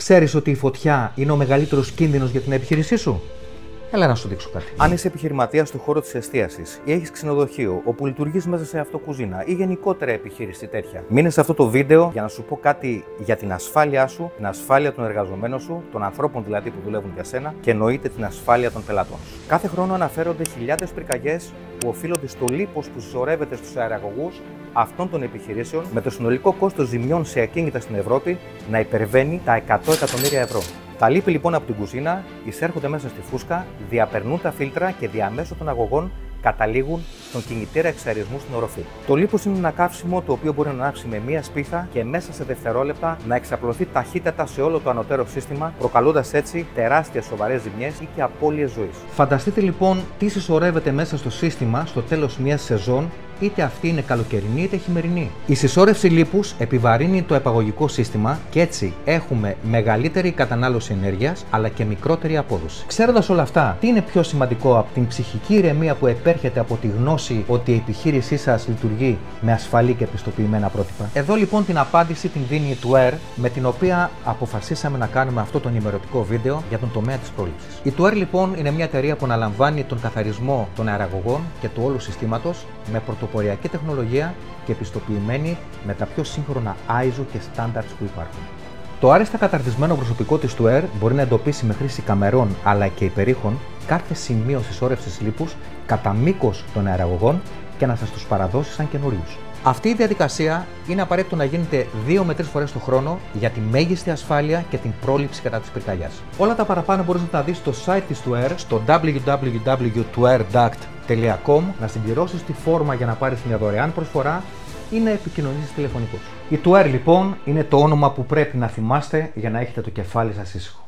Ξέρεις ότι η φωτιά είναι ο μεγαλύτερος κίνδυνος για την επιχείρησή σου? Έλα να σου δείξω κάτι. Αν είσαι επιχειρηματίας του χώρου της εστίασης ή έχεις ξενοδοχείο όπου λειτουργείς μέσα σε αυτοκουζίνα ή γενικότερα επιχείρηση τέτοια, μείνε σε αυτό το βίντεο για να σου πω κάτι για την ασφάλειά σου, την ασφάλεια των εργαζομένων σου, των ανθρώπων δηλαδή που δουλεύουν για σένα και εννοείται την ασφάλεια των πελατών σου. Κάθε χρόνο αναφέρονται χιλιάδες πυρκαγιές που οφείλονται στο λίπος που συσσωρεύεται στους αεραγωγούς αυτών των επιχειρήσεων, με το συνολικό κόστος ζημιών σε ακίνητα στην Ευρώπη να υπερβαίνει τα 100 εκατομμύρια ευρώ. Τα λίπη λοιπόν από την κουζίνα εισέρχονται μέσα στη φούσκα, διαπερνούν τα φίλτρα και διαμέσου των αγωγών καταλήγουν στον κινητήρα εξαερισμού στην οροφή. Το λίπος είναι ένα καύσιμο το οποίο μπορεί να ανάψει με μία σπίθα και μέσα σε δευτερόλεπτα να εξαπλωθεί ταχύτατα σε όλο το ανωτέρω σύστημα, προκαλώντας έτσι τεράστιες σοβαρές ζημιές ή και απώλειες ζωής. Φανταστείτε λοιπόν τι συσσωρεύεται μέσα στο σύστημα στο τέλος μιας σεζόν, είτε αυτή είναι καλοκαιρινή είτε χειμερινή. Η συσσόρευση λίπους επιβαρύνει το επαγωγικό σύστημα και έτσι έχουμε μεγαλύτερη κατανάλωση ενέργειας αλλά και μικρότερη απόδοση. Ξέροντας όλα αυτά, τι είναι πιο σημαντικό από την ψυχική ηρεμία που επέρχεται από τη γνώση ότι η επιχείρησή σας λειτουργεί με ασφαλή και πιστοποιημένα πρότυπα? Εδώ λοιπόν την απάντηση την δίνει η Tuer, με την οποία αποφασίσαμε να κάνουμε αυτό το ενημερωτικό βίντεο για τον τομέα της πρόληψης. Η Tuer λοιπόν είναι μια εταιρεία που αναλαμβάνει τον καθαρισμό των αεραγωγών και του όλου συστήματος με πρωτοποριακή τεχνολογία και επιστοποιημένη με τα πιο σύγχρονα ISO και standards που υπάρχουν. Το άριστα καταρτισμένο προσωπικό της Tuer μπορεί να εντοπίσει με χρήση καμερών αλλά και υπερήχων κάθε σημείο συσσόρευσης λίπους κατά μήκος των αεραγωγών και να σας τους παραδώσει σαν καινούριους. Αυτή η διαδικασία είναι απαραίτητο να γίνεται 2 με 3 φορές το χρόνο για τη μέγιστη ασφάλεια και την πρόληψη κατά της πυρκαγιάς. Όλα τα παραπάνω μπορείς να τα δεις στο site της Tuer, στο www.tuerduct.com, να συμπληρώσεις τη φόρμα για να πάρεις μια δωρεάν προσφορά ή να επικοινωνήσεις τηλεφωνικώς. Η Tuer λοιπόν είναι το όνομα που πρέπει να θυμάστε για να έχετε το κεφάλι σας ήσυχο.